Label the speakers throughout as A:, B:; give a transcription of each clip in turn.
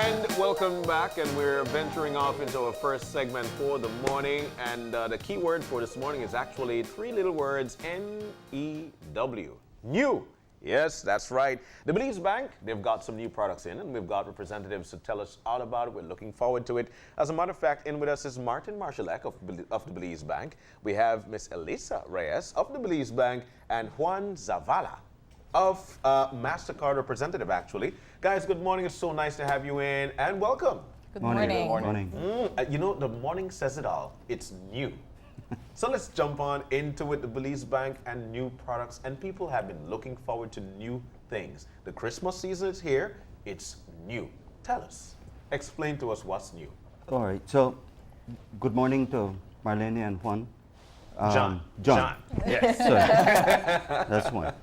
A: And welcome back, and we're venturing off into our first segment for the morning, and the key word for this morning is actually three little words, N-E-W, new. Yes, that's right. The Belize Bank, they've got some new products in, and we've got representatives to tell us all about it. We're looking forward to it. As a matter of fact, in with us is Martin Marshalleck of the Belize Bank. We have Miss Eliza Reyes of the Belize Bank, and Juan Zavala of MasterCard representative, actually. Guys, good morning. It's so nice to have you in, and welcome.
B: Good morning.
C: Good morning.
A: You know, the morning says it all. It's new. So let's jump on into it, the Belize Bank and new products. And people have been looking forward to new things. The Christmas season is here. It's new. Tell us. Explain to us what's new.
C: All right. So, good morning to Marlene and Juan.
A: John.
C: Yes. That's one.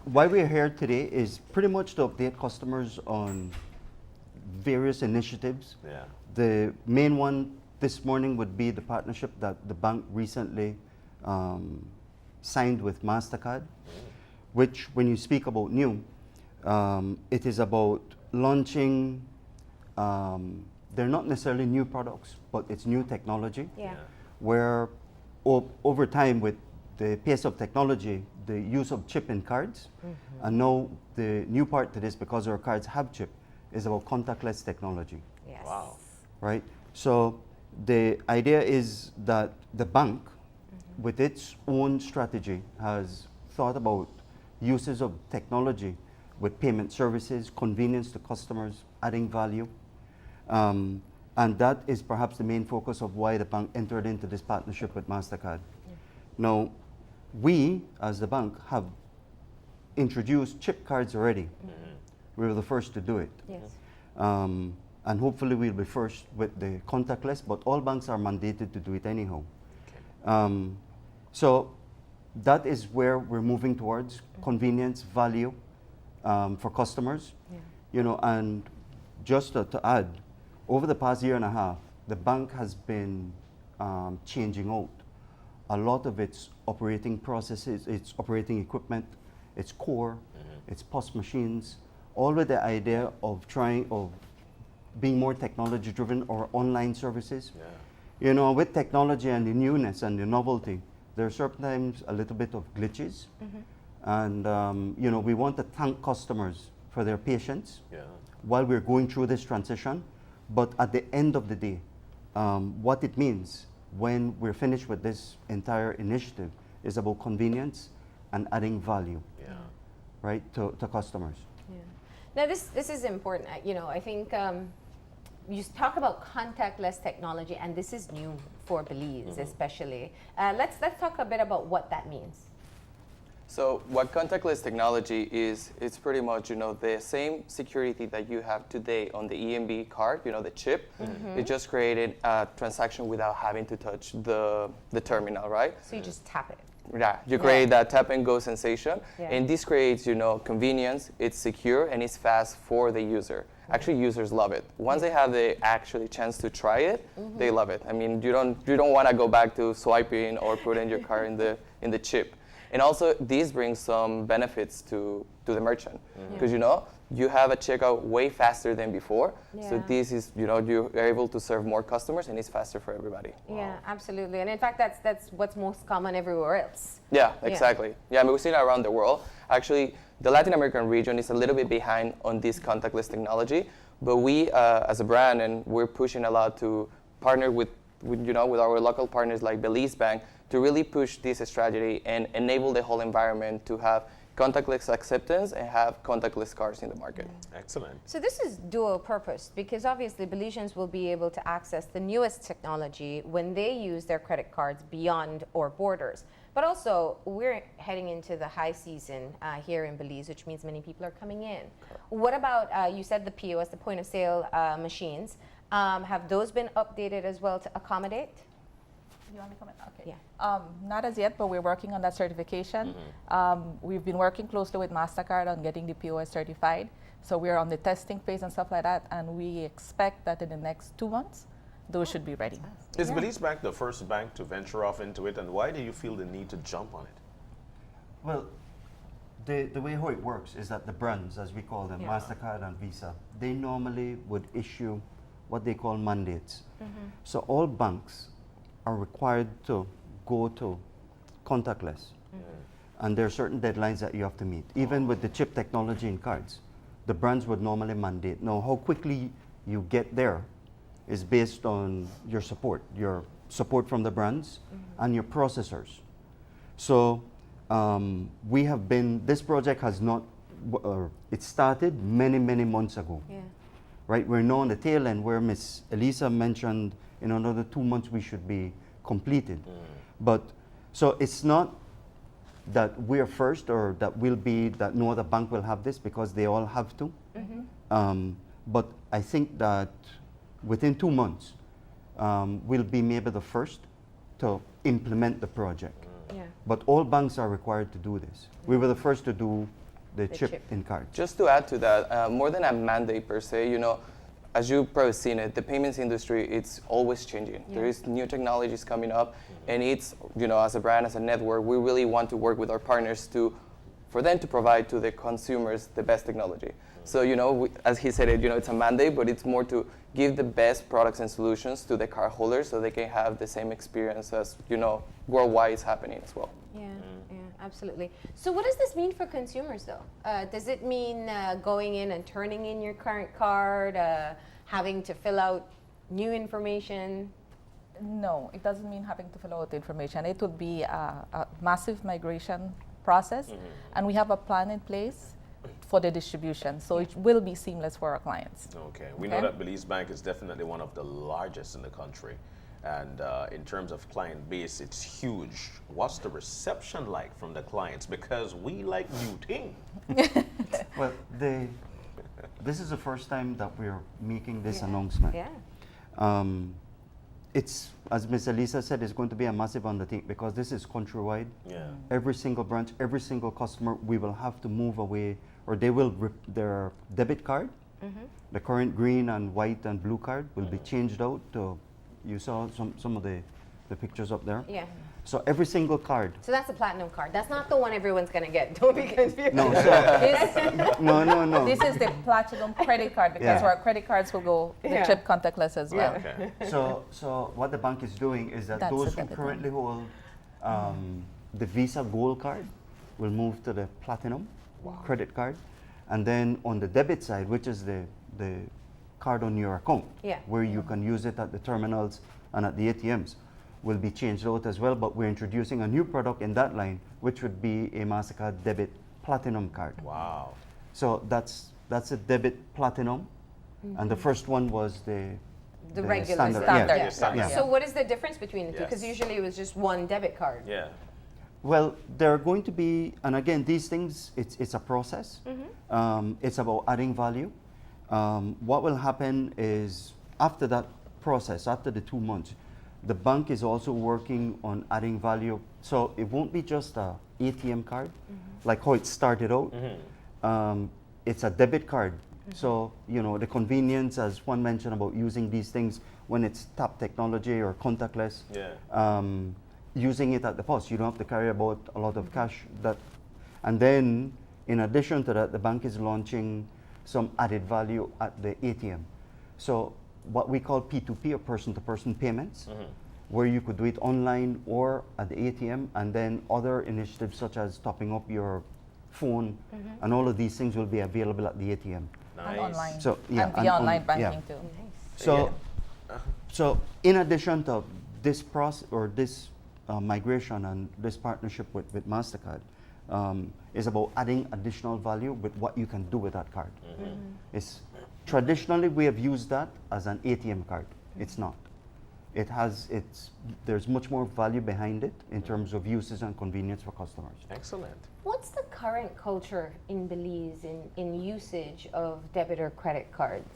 C: Why we're here today is pretty much to update customers on various initiatives.
A: Yeah.
C: The main one this morning would be the partnership that the bank recently signed with MasterCard, which, when you speak about new, it is about launching, they're not necessarily new products, but it's new technology.
B: Yeah.
C: Where over time, with the pace of technology, the use of chip in cards, and now the new part to this, because our cards have chip, is about contactless technology.
B: Yes.
A: Wow.
C: Right? So the idea is that the bank, with its own strategy, has thought about uses of technology with payment services, convenience to customers, adding value. And that is perhaps the main focus of why the bank entered into this partnership with MasterCard. Now, we, as the bank, have introduced chip cards already. We were the first to do it.
B: Yes.
C: And hopefully we'll be first with the contactless, but all banks are mandated to do it anyhow. So that is where we're moving towards, convenience, value for customers.
B: Yeah.
C: You know, and just to add, over the past year and a half, the bank has been changing out a lot of its operating processes, its operating equipment, its core, its POS machines, all with the idea of being more technology driven or online services.
A: Yeah.
C: You know, with technology and the newness and the novelty, there are sometimes a little bit of glitches. And, you know, we want to thank customers for their patience while we're going through this transition. But at the end of the day, what it means when we're finished with this entire initiative is about convenience and adding value, right, to customers.
B: Yeah. Now this is important. You know, I think you talk about contactless technology, and this is new for Belize, especially. Let's talk a bit about what that means.
D: So what contactless technology is, it's pretty much, you know, the same security that you have today on the EMB card, you know, the chip. It just created a transaction without having to touch the terminal, right?
B: So you just tap it.
D: Yeah, you create that tap and go sensation.
B: Yeah.
D: And this creates, you know, convenience, it's secure, and it's fast for the user. Actually, users love it. Once they have the actually chance to try it, they love it. I mean, you don't want to go back to swiping or putting your card in the chip. And also, this brings some benefits to the merchant, because you know you have a checkout way faster than before. So this is, you know, you're able to serve more customers, and it's faster for everybody.
B: Yeah, absolutely. And in fact, that's what's most common everywhere else.
D: Yeah, exactly. Yeah, I mean, we've seen it around the world. Actually, the Latin American region is a little bit behind on this contactless technology, but we, as a brand, and we're pushing a lot to partner with you know, with our local partners like Belize Bank, to really push this strategy and enable the whole environment to have contactless acceptance and have contactless cards in the market.
A: Excellent.
B: So this is dual purpose, because obviously Belizeans will be able to access the newest technology when they use their credit cards beyond our borders. But also, we're heading into the high season here in Belize, which means many people are coming in. What about, you said the POS, the point of sale machines, have those been updated as well to accommodate?
E: You want me to comment? Okay.
B: Yeah.
E: Not as yet, but we're working on that certification. We've been working closely with MasterCard on getting the POS certified. So we're on the testing phase and stuff like that, and we expect that in the next 2 months, those should be ready.
A: Is Belize Bank the first bank to venture off into it, and why do you feel the need to jump on it?
C: Well, The way how it works is that the brands, as we call them,
B: Yeah.
C: MasterCard and Visa, they normally would issue what they call mandates. So all banks are required to go to contactless. And there are certain deadlines that you have to meet. Even with the chip technology in cards, the brands would normally mandate. Now, how quickly you get there is based on your support from the brands and your processors. So we have been, this project has not, it started many, many months ago.
B: Yeah.
C: Right, we're now on the tail end where Miss Eliza mentioned in another 2 months we should be completed. But, so it's not that we're first or that that no other bank will have this because they all have to. But I think that within 2 months, we'll be maybe the first to implement the project.
B: Yeah.
C: But all banks are required to do this. We were the first to do the chip
B: chip.
C: in cards.
D: Just to add to that, more than a mandate per se, you know, as you've probably seen it, the payments industry, it's always changing.
B: Yeah.
D: There is new technologies coming up, and it's, you know, as a brand, as a network, we really want to work with our partners for them to provide to the consumers the best technology. So, you know, as he said it, you know, it's a mandate, but it's more to give the best products and solutions to the cardholders so they can have the same experience as, you know, worldwide is happening as well.
B: Yeah, yeah, absolutely. So what does this mean for consumers, though? Does it mean going in and turning in your current card, having to fill out new information?
E: No, it doesn't mean having to fill out information. It would be a massive migration process, and we have a plan in place for the distribution, so it will be seamless for our clients.
A: Okay. We know that Belize Bank is definitely one of the largest in the country. And in terms of client base, it's huge. What's the reception like from the clients? Because we like new things.
C: Well, this is the first time that we're making this announcement.
B: Yeah.
C: It's, as Ms. Eliza said, it's going to be a massive undertaking because this is countrywide.
A: Yeah.
C: Every single branch, every single customer, we will have to move away, or they will their debit card, the current green and white and blue card will be changed out to, you saw some of the pictures up there.
B: Yeah.
C: So every single card.
B: So that's a platinum card. That's not the one everyone's going to get. Don't be confused.
C: No,
E: This,
C: no.
E: this is the platinum credit card because
C: Yeah.
E: our credit cards will go the
B: Yeah.
E: chip contactless as well.
A: Okay.
C: So what the bank is doing is that
E: That's
C: those
E: a
C: who
E: debit
C: currently hold the Visa Gold card will move to the Platinum credit card, and then on the debit side, which is the card on your account,
B: Yeah.
C: where you can use it at the terminals and at the ATMs, will be changed out as well. But we're introducing a new product in that line, which would be a MasterCard Debit Platinum card.
A: Wow.
C: So that's a Debit Platinum, and the first one was the
B: regular
C: standard.
E: standard.
C: Yeah.
A: Yeah, standard.
C: Yeah.
B: So what is the difference between the two? Because
A: Yes.
B: usually it was just one debit card.
A: Yeah.
C: Well, there are going to be, and again, these things, it's a process. It's about adding value. What will happen is after that process, after the 2 months, the bank is also working on adding value. So it won't be just a ATM card, like how it started out. It's a debit card. So, you know, the convenience, as Juan mentioned about using these things when it's tap technology or contactless.
A: Yeah.
C: Using it at the POS, you don't have to carry about a lot of cash. And then, in addition to that, the bank is launching some added value at the ATM. So what we call P2P, or person-to-person payments, where you could do it online or at the ATM, and then other initiatives such as topping up your phone, and all of these things will be available at the ATM.
A: Nice.
E: And online.
C: So, yeah,
E: and the online
C: yeah.
E: banking too.
C: So, so in addition to this process or this migration and this partnership with MasterCard, is about adding additional value with what you can do with that card. It's traditionally we have used that as an ATM card. It's not. There's much more value behind it in terms of uses and convenience for customers.
A: Excellent.
B: What's the current culture in Belize in usage of debit or credit cards?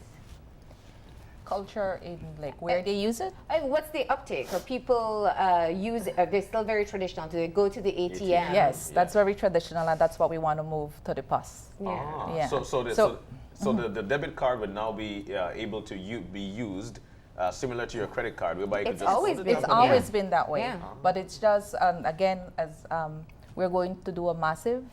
E: Culture in like where they use it.
B: What's the uptake? Are people use it? Are they still very traditional? Do they go to the ATM?
E: Yes, that's very traditional, and that's what we want to move to the POS.
B: Yeah.
A: Ah,
E: Yeah.
A: So the debit card would now be able to be used similar to your credit card, whereby you could
B: It's
A: just
B: always
A: put it
B: been-
E: It's
A: up on
E: always
A: your-
E: been that way,
B: Yeah.
E: but it's just again as we're going to do a massive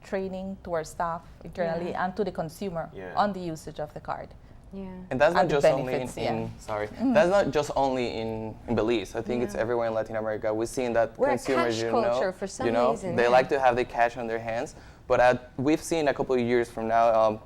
E: training to our staff internally
B: Yeah.
E: and to the consumer
A: Yeah.
E: on the usage of the card.
B: Yeah.
D: And that's not
E: And the
D: just only in,
E: benefits, yeah.
D: sorry, that's not just only in Belize. I think it's everywhere in Latin America. We're seeing that
B: We're a
D: consumers,
B: cash culture for some reason,
D: they
B: yeah.
D: like to have the cash on their hands. But we've seen a couple of years from now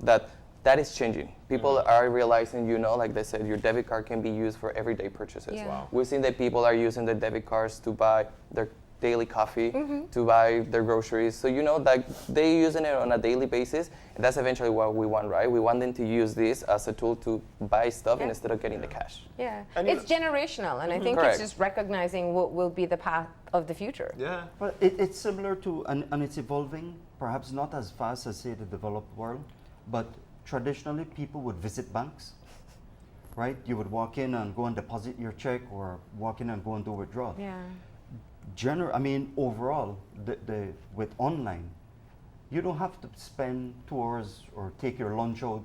D: that is changing. People are realizing, like they said, your debit card can be used for everyday purchases.
B: Yeah. Wow.
D: We've seen that people are using their debit cards to buy their daily coffee, to buy their groceries. So, like they're using it on a daily basis. And that's eventually what we want, right? We want them to use this as a tool to buy stuff instead of getting the cash.
B: Yeah.
A: And
B: It's generational, and I think
D: Correct.
B: it's just recognizing what will be the path of the future.
A: Yeah.
C: Well, it's similar to, and it's evolving, perhaps not as fast as, say, the developed world, but traditionally people would visit banks, right? You would walk in and go and deposit your check, or walk in and go and do withdrawal.
B: Yeah.
C: Overall, with online, you don't have to spend 2 hours or take your lunch out,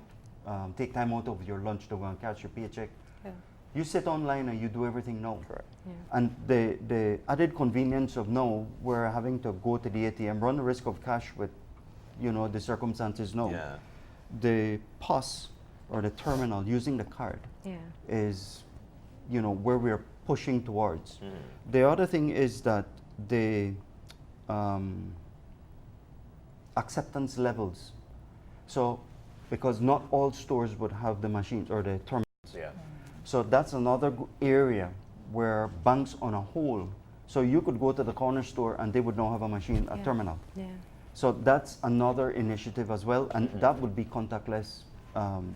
C: take time out of your lunch to go and cash your paycheck.
B: Yeah.
C: You sit online and you do everything now.
D: Correct.
B: Yeah.
C: And the added convenience of now, we're having to go to the ATM, run the risk of cash with, the circumstances now.
A: Yeah.
C: The POS or the terminal using the card
B: Yeah.
C: is, where we're pushing towards. The other thing is that the acceptance levels. So, because not all stores would have the machines or the terminals.
A: Yeah.
C: So that's another area where banks on a whole, so you could go to the corner store and they would now have a machine, a
B: Yeah.
C: terminal.
B: Yeah.
C: So that's another initiative as well, and that would be contactless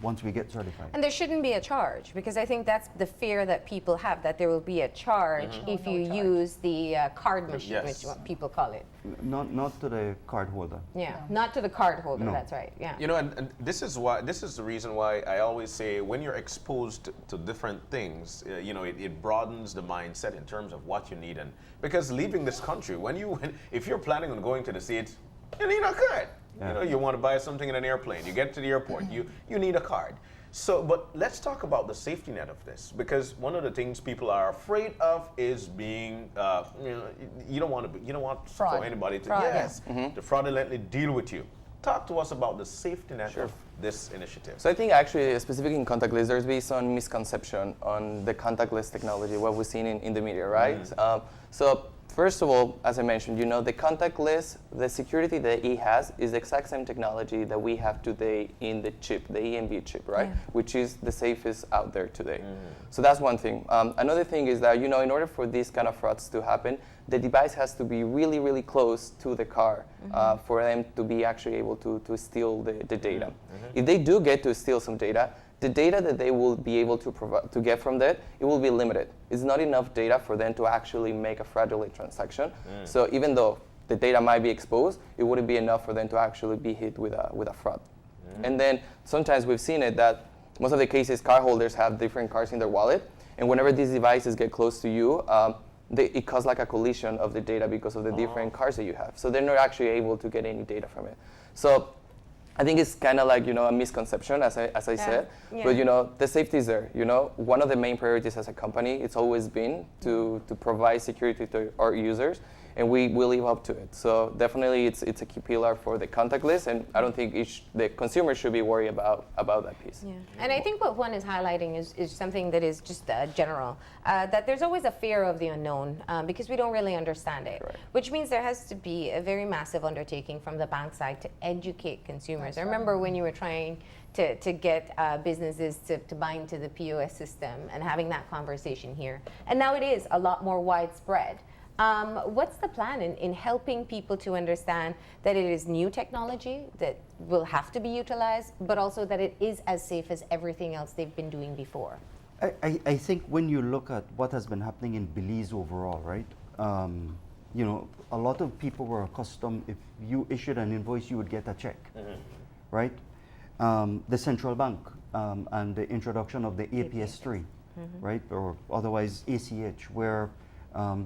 C: once we get certified.
B: And there shouldn't be a charge, because I think that's the fear that people have, that there will be a charge if
E: No
B: you
E: charge.
B: use the card machine,
A: Yes.
B: which is what people call it.
C: Not to the card holder.
B: Yeah, not to the card holder.
C: No.
B: That's right. Yeah.
A: And this is the reason why I always say when you're exposed to different things, it broadens the mindset in terms of what you need. And because leaving this country, if you're planning on going to the States, you need a card.
C: Yeah.
A: You want to buy something in an airplane, you get to the airport, you need a card. So, but let's talk about the safety net of this, because one of the things people are afraid of is being, you don't want for
E: Fraud.
A: anybody to
E: Fraud,
A: to fraudulently deal with you. Talk to us about the safety net of this initiative.
D: So I think actually, specifically in contactless, there's been some misconception on the contactless technology, what we've seen in the media, right? So first of all, as I mentioned, the contactless, the security that it has is the exact same technology that we have today in the chip, the EMV chip, right?
B: Yeah.
D: Which is the safest out there today. So that's one thing. Another thing is that, in order for these kind of frauds to happen, the device has to be really, really close to the car for them to be actually able to steal the data. If they do get to steal some data, the data that they will be able to get from that, it will be limited. It's not enough data for them to actually make a fraudulent transaction. So even though the data might be exposed, it wouldn't be enough for them to actually be hit with a fraud. And then sometimes we've seen it that most of the cases, cardholders have different cards in their wallet, and whenever these devices get close to you, it causes like a collision of the data because of the different cards that you have. So they're not actually able to get any data from it. So I think it's kind of like, a misconception, as I said.
B: Yeah.
D: But, the safety is there. One of the main priorities as a company, it's always been to provide security to our users, and we live up to it. So definitely it's a key pillar for the contactless, and I don't think the consumer should be worried about that piece.
B: Yeah. And I think what Juan is highlighting is something that is just general, that there's always a fear of the unknown because we don't really understand it,
D: Correct.
B: which means there has to be a very massive undertaking from the bank side to educate consumers. I remember when you were trying to get businesses to buy into the POS system and having that conversation here. And now it is a lot more widespread. What's the plan in helping people to understand that it is new technology that will have to be utilized, but also that it is as safe as everything else they've been doing before?
C: I think when you look at what has been happening in Belize overall, right? A lot of people were accustomed, if you issued an invoice, you would get a check, right? The central bank and the introduction of the APS-3, right? Or otherwise ACH, where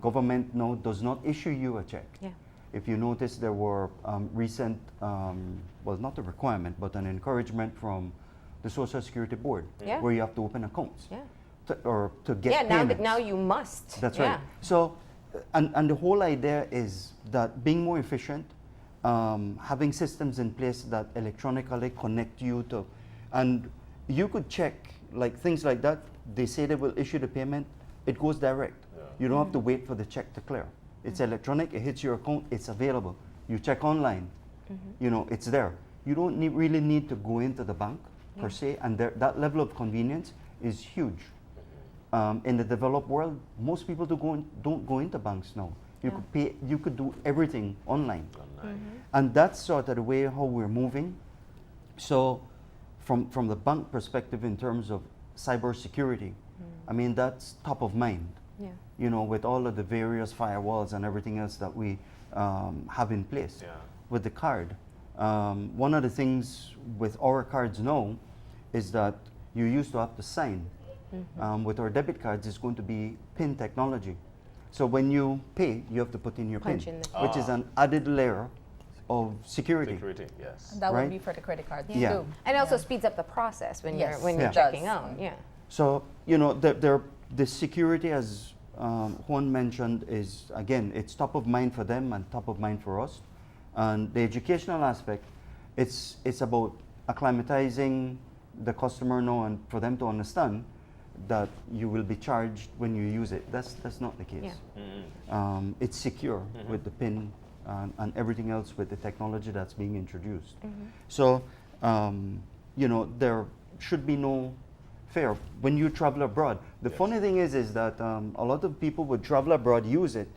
C: government now does not issue you a check.
B: Yeah.
C: If you notice, there were recent, well, not a requirement, but an encouragement from the Social Security Board,
B: Yeah.
C: where you have to open accounts
B: Yeah.
C: to get
B: Yeah,
C: payments.
B: now you must.
C: That's
B: Yeah.
C: right. So, and the whole idea is that being more efficient, having systems in place that electronically connect you to, and you could check like things like that. They say they will issue the payment, it goes direct. You don't have to wait for the check to clear. It's electronic, it hits your account, it's available. You check online, you know, it's there. You don't really need to go into the bank per se, and that level of convenience is huge. In the developed world, most people don't go into banks now. You could pay, you could do everything online. And that's sort of the way how we're moving. So from the bank perspective in terms of cybersecurity, I mean, that's top of mind.
B: Yeah.
C: You know, with all of the various firewalls and everything else that we have in place. With the card, one of the things with our cards now is that you used to have to sign. With our debit cards, it's going to be PIN technology. So when you pay, you have to put in your
B: Punch
C: PIN,
B: in the
C: which is an added layer of security.
A: Security, yes.
E: And that
C: Right?
E: would be for the credit cards
C: Yeah.
E: too.
B: And it also speeds up the process when
E: Yes.
B: you're
C: Yeah.
B: checking
E: It does.
B: out. Yeah.
C: So, you know, the security, as Juan mentioned, is, again, it's top of mind for them and top of mind for us. And the educational aspect, it's about acclimatizing the customer now and for them to understand that you will be charged when you use it. That's not the case.
B: Yeah.
C: It's secure with the PIN and everything else with the technology that's being introduced. So, you know, there should be no fear when you travel abroad. The funny thing is that a lot of people would travel abroad, use it.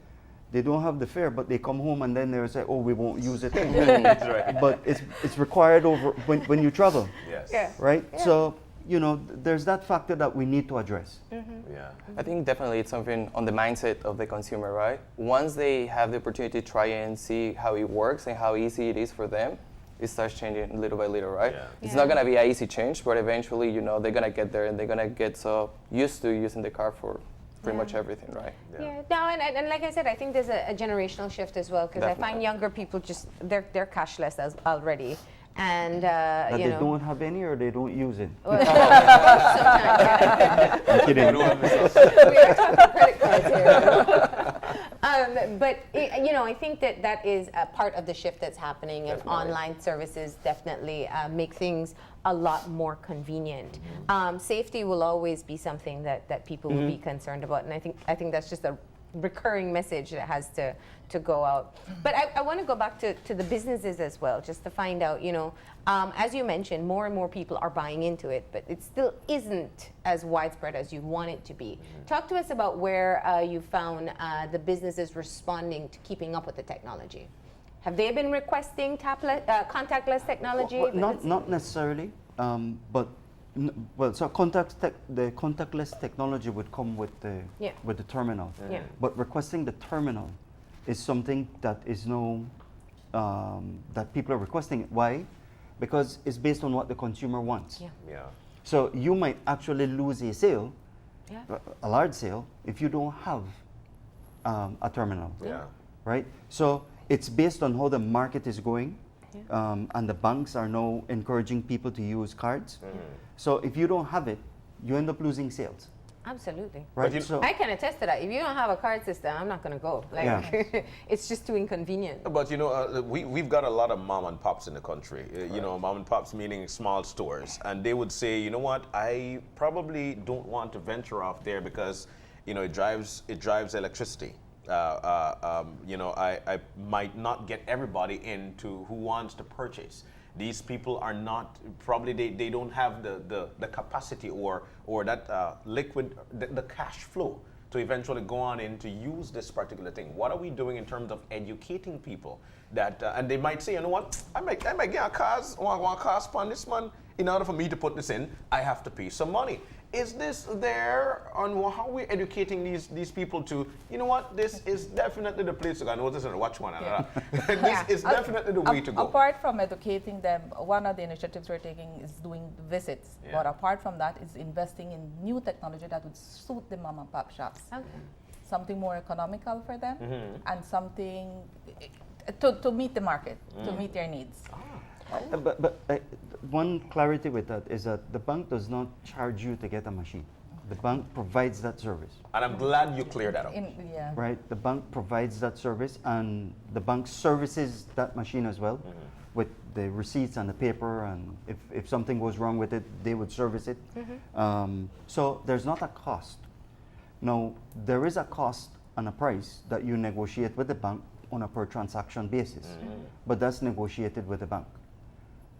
C: They don't have the fare, but they come home and then they say, "Oh, we won't use it."
A: That's right.
C: But it's required over when you travel,
A: Yes.
B: Yeah.
C: right? So, you know, there's that factor that we need to address.
A: Yeah.
D: I think definitely it's something on the mindset of the consumer, right? Once they have the opportunity to try it and see how it works and how easy it is for them, it starts changing little by little, right?
A: Yeah.
D: It's
B: Yeah.
D: not gonna be an easy change, but eventually, you know, they're gonna get there and they're gonna get so used to using the car for pretty much everything, right?
B: Yeah. No, and like I said, I think there's a generational shift as well because I find
D: Definitely.
B: younger people just they're cashless as already, and
C: That
B: you
C: they
B: know.
C: don't have any or they don't use it.
B: Sometimes,
C: I'm kidding.
B: we are talking credit cards here. But you know, I think that is a part of the shift that's happening, and
A: Definitely.
B: online services definitely make things a lot more convenient. Safety will always be something that people will be concerned about, and I think that's just a recurring message that has to go out. But I want to go back to the businesses as well, just to find out, you know, as you mentioned, more and more people are buying into it, but it still isn't as widespread as you want it to be. Talk to us about where you found the businesses responding to keeping up with the technology. Have they been requesting contactless technology?
C: Well, not necessarily, but well, so the contactless technology would come with the terminal.
B: Yeah.
C: But requesting the terminal is something that is no that people are requesting it. Why? Because it's based on what the consumer wants.
B: Yeah.
A: Yeah.
C: So you might actually lose a sale,
B: Yeah.
C: a large sale, if you don't have a terminal.
A: Yeah.
C: Right? So it's based on how the market is going, and the banks are now encouraging people to use cards. So if you don't have it, you end up losing sales.
B: Absolutely.
C: Right?
A: you-
C: So
B: I can attest to that. If you don't have a card system, I'm not going to go. Like,
C: Yeah.
B: it's just too inconvenient.
A: But you know, we've got a lot of mom and pops in the country. You know, mom and pops meaning small stores, and they would say, you know what, I probably don't want to venture off there because, you know, it drives electricity. You know, I might not get everybody into who wants to purchase. These people are not, probably they don't have the capacity or that liquid, the cash flow to eventually go on in to use this particular thing. What are we doing in terms of educating people that, and they might say, you know what, I might get a cars, one car on this one. In order for me to put this in, I have to pay some money. Is this there on how we're educating these people to, you know what, this is definitely the place to go. I know this is a watch one. This is definitely the way to go.
E: Apart from educating them, one of the initiatives we're taking is doing visits.
A: Yeah.
E: But apart from that, is investing in new technology that would suit the mom and pop shops.
B: Okay.
E: Something more economical for them, and something to meet the market, to meet their needs.
C: but one clarity with that is that the bank does not charge you to get a machine. The bank provides that service,
A: And I'm glad you cleared that up.
E: Yeah.
C: right? The bank provides that service, and the bank services that machine as well with the receipts and the paper, and if something goes wrong with it, they would service it. So there's not a cost. Now, there is a cost and a price that you negotiate with the bank on a per transaction basis, but that's negotiated with the bank,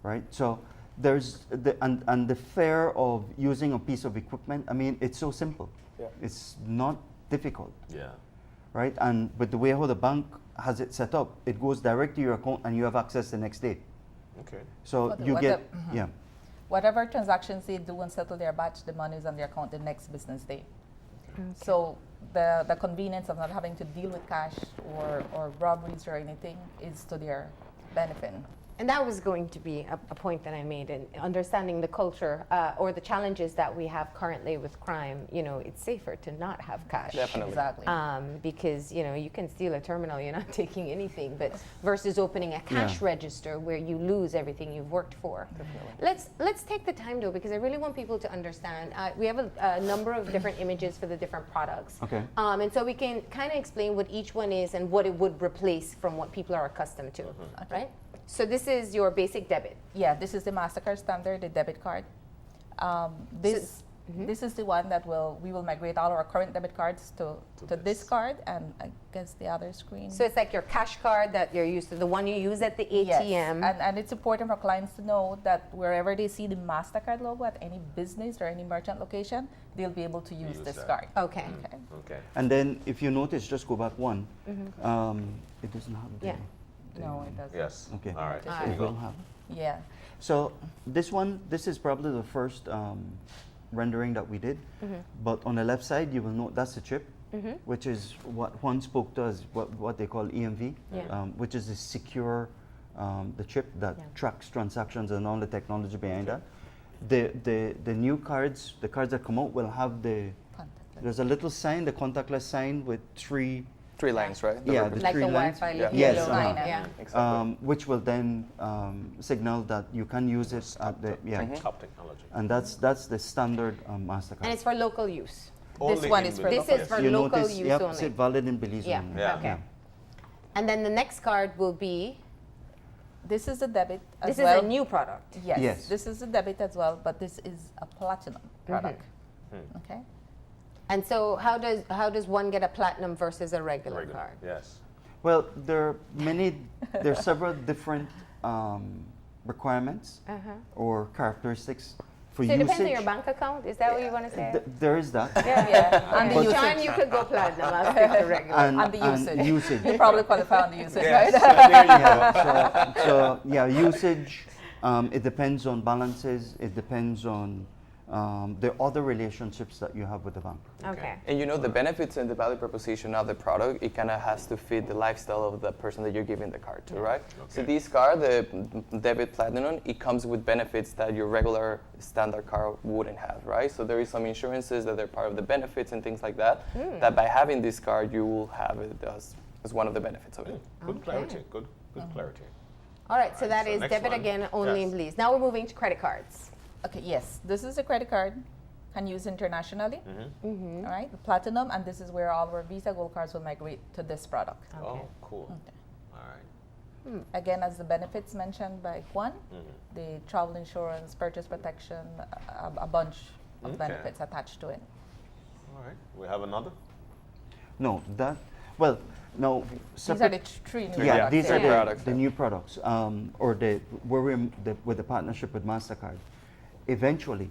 C: right? So there's and the fare of using a piece of equipment, I mean, it's so simple.
D: Yeah.
C: It's not difficult,
A: Yeah.
C: right? And with the way how the bank has it set up, it goes direct to your account and you have access the next day.
A: Okay.
C: So
E: What the-
C: you
E: what
C: get,
E: the-
C: yeah.
E: Whatever transactions they do and settle their batch, the money is on their account the next business day. So the convenience of not having to deal with cash or robberies or anything is to their benefit.
B: And that was going to be a point that I made in understanding the culture or the challenges that we have currently with crime. You know, it's safer to not have cash.
D: Definitely.
E: Exactly.
B: Because you know you can steal a terminal, you're not taking anything, but versus opening a cash register where you lose everything you've worked for. Let's take the time though, because I really want people to understand. We have a number of different images for the different products,
C: Okay.
B: and so we can kind of explain what each one is and what it would replace from what people are accustomed to, right? So this is your basic debit.
E: Yeah, this is the MasterCard standard, the debit card. This is the one that we will migrate all our current debit cards to this card, and I guess the other screen.
B: So it's like your cash card that you're used to, the one you use at the ATM.
E: Yes. And it's important for clients to know that wherever they see the MasterCard logo at any business or any merchant location, they'll be able to use this
A: that.
E: card.
B: Okay.
E: Okay.
A: Okay.
C: And then if you notice, just go back one, it doesn't have the,
B: Yeah.
E: No, it doesn't.
A: Yes.
C: Okay.
A: All right.
B: All
A: Here you
C: it
A: go.
C: will have.
E: Yeah.
C: So this one, this is probably the first rendering that we did. But on the left side, you will note that's the chip, which is what Juan spoke to us, what they call EMV,
B: Yeah.
C: which is the secure, the chip that tracks transactions and all the technology behind that. The new cards, the cards that come out will have
E: Contactless.
C: there's a little sign, the contactless sign with three,
D: 3 lines, right?
C: Yeah, the
B: Like
C: three
B: the
C: lines.
B: Wi-Fi,
D: Yeah.
B: little
C: Yes,
B: yellow line.
C: uh-huh.
B: Yeah.
D: Exactly.
C: which will then signal that you can use it at the,
A: Top technology.
C: and that's the standard MasterCard.
B: And it's for local use.
A: Only
E: one
A: in
E: is
A: the-
E: for
B: This
E: local.
B: is for
C: you
B: local
C: notice,
B: use
C: yep,
B: only.
C: it's valid in Belize
B: Yeah.
C: only.
A: Yeah.
B: Okay. And then the next card will be.
E: This is the debit as
B: This
E: well.
B: is a new product.
E: Yes.
C: Yes.
E: This is the debit as well, but this is a platinum product. Okay.
B: And so how does one get a platinum versus a regular
A: Regular.
B: card?
A: Yes.
C: Well, there are several different requirements or characteristics for
B: So it
C: usage.
B: depends on your bank account. Is that what you want to say?
C: There is that.
E: Yeah. And the
B: Okay. John,
E: usage.
B: you could go platinum. I'll stick to regular.
E: And the usage. You probably qualify on the usage,
A: Yes.
E: right?
A: There you go.
C: Yeah, so yeah, usage. It depends on balances. It depends on the other relationships that you have with the bank.
B: Okay.
D: And you know, the benefits and the value proposition of the product, it kind of has to fit the lifestyle of the person that you're giving the card to, right? So
A: Okay.
D: this card, the debit platinum, it comes with benefits that your regular standard card wouldn't have, right? So there is some insurances that are part of the benefits and things like that, that by having this card, you will have it as one of the benefits of it.
A: Good clarity. Good clarity.
B: All right. So
A: All right,
B: that
A: so
B: is
A: next
B: debit
A: one.
B: again, only in
A: Yes.
B: Belize. Now we're moving to credit cards.
E: Okay, yes. This is a credit card. Can use internationally. All right, the platinum, and this is where all our Visa Gold cards will migrate to this product.
B: Okay.
A: Oh, cool. All right.
E: Again, as the benefits mentioned by Juan, the travel insurance, purchase protection, a bunch of
A: Okay.
E: benefits attached to it.
A: All right. We have another.
C: No, well, no.
E: These are
C: Separate,
E: the three new
C: yeah,
E: products.
C: these are
D: Three products,
C: the
D: yeah.
C: new products, or where we're with the partnership with MasterCard. Eventually,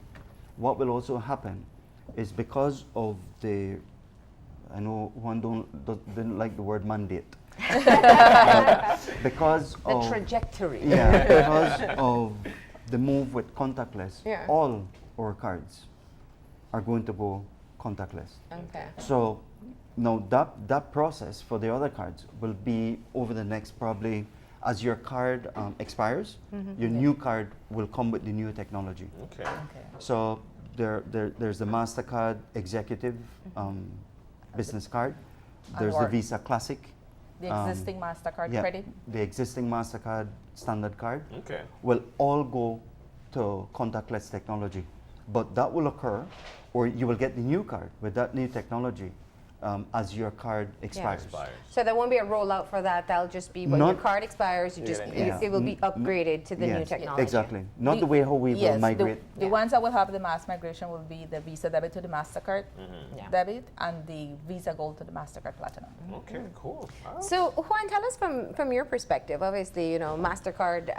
C: what will also happen is because of the, I know Juan didn't like the word mandate. Because
B: The
C: of
B: trajectory.
C: yeah, because of the move with contactless,
B: Yeah.
C: all our cards are going to go contactless.
B: Okay.
C: So now that process for the other cards will be over the next probably, as your card expires, your new card will come with the new technology.
A: Okay.
E: Okay.
C: So there's the MasterCard Executive business card. There's the
E: Or-
C: Visa Classic.
E: The existing MasterCard
C: Yeah,
E: credit.
C: the existing MasterCard standard card
A: Okay.
C: will all go to contactless technology. but that will occur, or you will get the new card with that new technology as your card expires.
B: So there won't be a rollout for that. That'll just be when your
C: Not-
B: card expires, you just
C: Yeah.
B: it will be upgraded to the new
C: Yes,
B: technology.
C: exactly. Not the way how we will migrate.
E: The ones that will have the mass migration will be the Visa debit to the MasterCard
B: Yeah.
E: debit and the Visa Gold to the MasterCard Platinum.
A: Okay, cool. All right.
B: So Juan, tell us from your perspective. Obviously, you know, MasterCard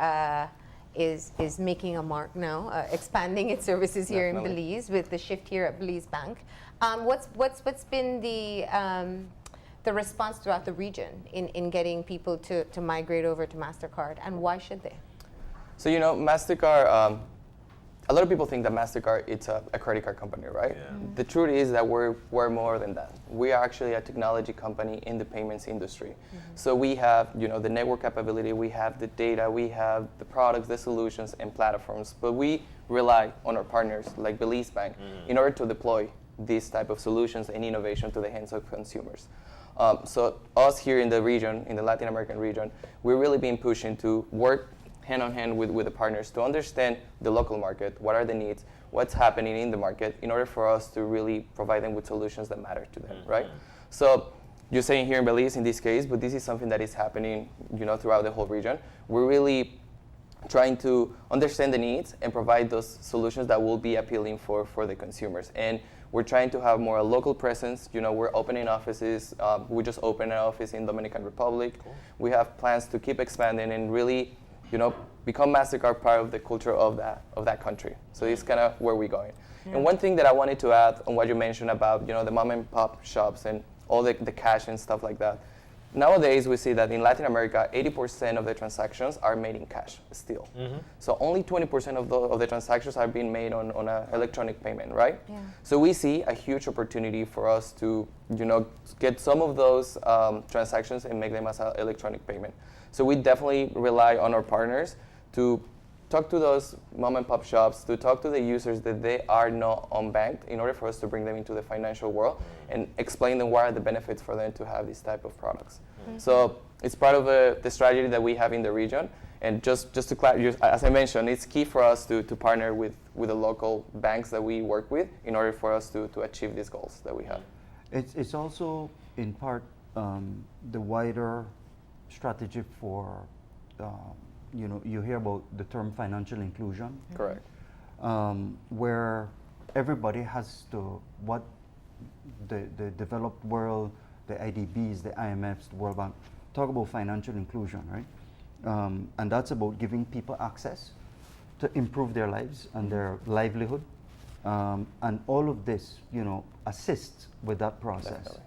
B: is making a mark now, expanding its services here in
D: Definitely.
B: Belize with the shift here at Belize Bank. What's been the response throughout the region in getting people to migrate over to MasterCard, and why should they?
D: So, you know, MasterCard, a lot of people think that MasterCard it's a credit card company, right?
A: Yeah.
D: The truth is that we're more than that. We are actually a technology company in the payments industry. So we have, you know, the network capability, we have the data, we have the products, the solutions, and platforms. But we rely on our partners like Belize Bank in order to deploy these type of solutions and innovation to the hands of consumers. So us here in the region, in the Latin American region, we're really being pushing to work hand on hand with the partners to understand the local market, what are the needs, what's happening in the market, in order for us to really provide them with solutions that matter to them, right? So you're saying here in Belize in this case, but this is something that is happening, you know, throughout the whole region. We're really trying to understand the needs and provide those solutions that will be appealing for the consumers. And we're trying to have more a local presence. You know, we're opening offices. We just opened an office in Dominican Republic.
A: Cool.
D: We have plans to keep expanding and really, you know, become MasterCard part of the culture of that country. So it's kind of where we're going. And one thing that I wanted to add on what you mentioned about, you know, the mom and pop shops and all the cash and stuff like that. Nowadays, we see that in Latin America, 80% of the transactions are made in cash still. So only 20% of the transactions are being made on an electronic payment, right?
B: Yeah.
D: So we see a huge opportunity for us to, you know, get some of those transactions and make them as an electronic payment. So we definitely rely on our partners to talk to those mom and pop shops, to talk to the users that they are not unbanked in order for us to bring them into the financial world and explain them what are the benefits for them to have these type of products. So it's part of the strategy that we have in the region. And just to clarify, as I mentioned, it's key for us to partner with the local banks that we work with in order for us to achieve these goals that we have.
C: It's also in part the wider strategy for, you know, you hear about the term financial inclusion,
D: Correct.
C: where everybody has to, what the developed world, the IDBs, the IMFs, the World Bank, talk about financial inclusion, right? And that's about giving people access to improve their lives and their livelihood. And all of this, you know, assists with that process,
D: Definitely.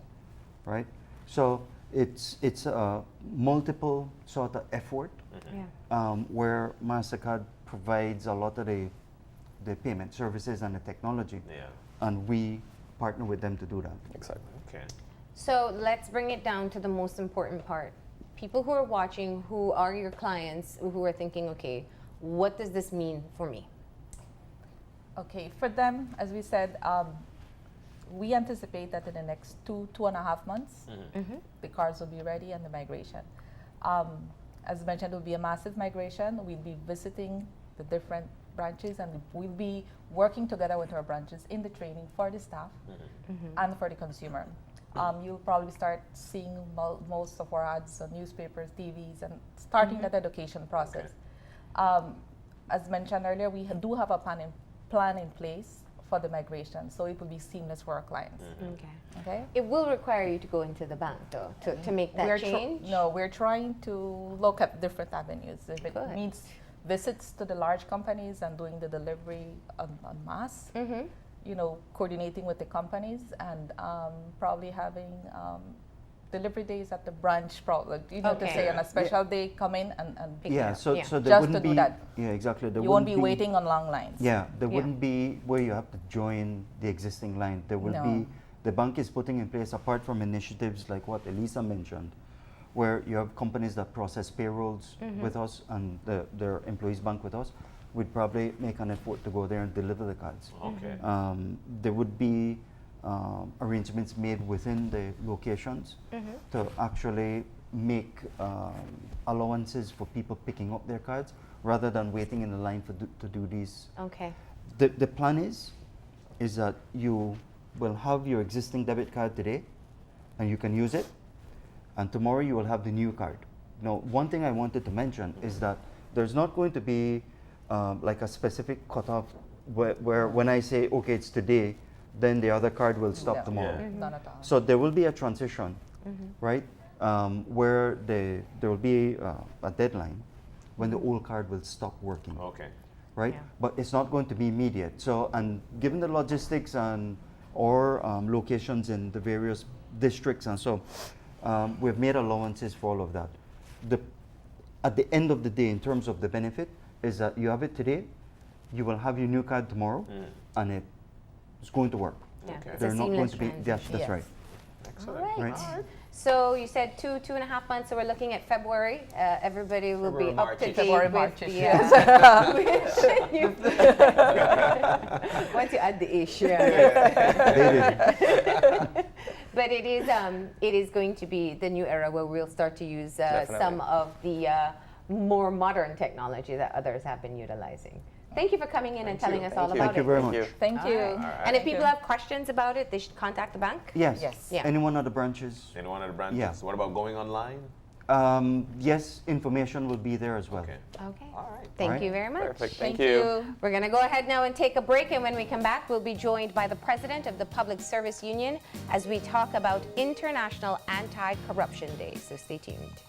C: right? So it's a multiple sort of effort
B: Yeah.
C: where MasterCard provides a lot of the payment services and the technology,
A: Yeah.
C: and we partner with them to do that.
D: Exactly.
A: Okay.
B: So let's bring it down to the most important part. People who are watching, who are your clients, who are thinking, okay, what does this mean for me?
E: Okay, for them, as we said, we anticipate that in the next 2.5 months, the cards will be ready and the migration. As mentioned, it will be a massive migration. We'll be visiting the different branches and we'll be working together with our branches in the training for the staff and for the consumer. You'll probably start seeing most of our ads on newspapers, TVs, and starting that education process. As mentioned earlier, we do have a plan in place for the migration, so it will be seamless for our clients.
B: Okay.
E: Okay.
B: It will require you to go into the bank, though, to make that change.
E: We're trying to look at different avenues. If it
B: Good.
E: means visits to the large companies and doing the delivery en masse, you know, coordinating with the companies and probably having delivery days at the branch, you know, to
B: Okay.
E: say on a special day, come in and pick it
C: Yeah,
E: up.
C: so
B: Yeah.
C: there
E: Just
C: wouldn't
E: to do
C: be
E: that.
C: Yeah, exactly. There
E: You won't be
C: wouldn't
E: waiting on long lines.
C: Yeah, there
B: Yeah.
C: wouldn't be where you have to join the existing line. There will
E: No.
C: be, the bank is putting in place, apart from initiatives like what Eliza mentioned, where you have companies that process payrolls with us and their employees bank with us, we'd probably make an effort to go there and deliver the cards.
A: Okay.
C: There would be arrangements made within the locations to actually make
B: Mm-hmm.
C: allowances for people picking up their cards rather than waiting in the line to do these.
B: Okay.
C: The plan is that you will have your existing debit card today, and you can use it, and tomorrow you will have the new card. Now, one thing I wanted to mention is that there's not going to be like a specific cutoff where when I say, okay, it's today, then the other card will stop
E: No.
C: tomorrow.
A: Yeah.
E: None at all.
C: So there will be a transition, right, where there will be a deadline when the old card will stop working,
A: Okay.
C: right?
B: Yeah.
C: But it's not going to be immediate. So, and given the logistics and or locations in the various districts, and so we've made allowances for all of that. At the end of the day, in terms of the benefit, is that you have it today, you will have your new card tomorrow, and it's going to work.
B: Yeah,
A: Okay.
B: it's
C: They're
B: a
C: not going
B: seamless
C: to be.
B: transition.
C: Yes, that's
E: Yes.
C: right.
A: Excellent.
B: All right.
C: Right.
B: So you said 2.5 months, so we're looking at February. Everybody will
A: February,
B: be
A: March,
B: up to
A: ish.
B: date
E: February,
B: with
E: March-ish,
B: the,
E: yes.
B: once you add the ish.
C: They did.
B: But it is going to be the new era where we'll start to use
D: Definitely.
B: some of the more modern technology that others have been utilizing. Thank you for coming in and telling us all about
C: Thank you
B: it.
C: very
D: Thank
C: much.
D: you.
E: Thank you.
B: All right. And if people have questions about it, they should contact the bank?
C: Yes.
E: Yes.
B: Yeah.
C: Anyone at the branches?
A: Anyone at the branches?
C: Yeah.
A: What about going online?
C: Yes, information will be there as well.
A: Okay.
B: Okay.
A: All right.
B: Thank
C: Alright.
B: you very much.
D: Perfect.
E: Thank
D: Thank you.
E: you.
B: We're going to go ahead now and take a break, and when we come back, we'll be joined by the president of the Public Service Union as we talk about International Anti-Corruption Day. So stay tuned.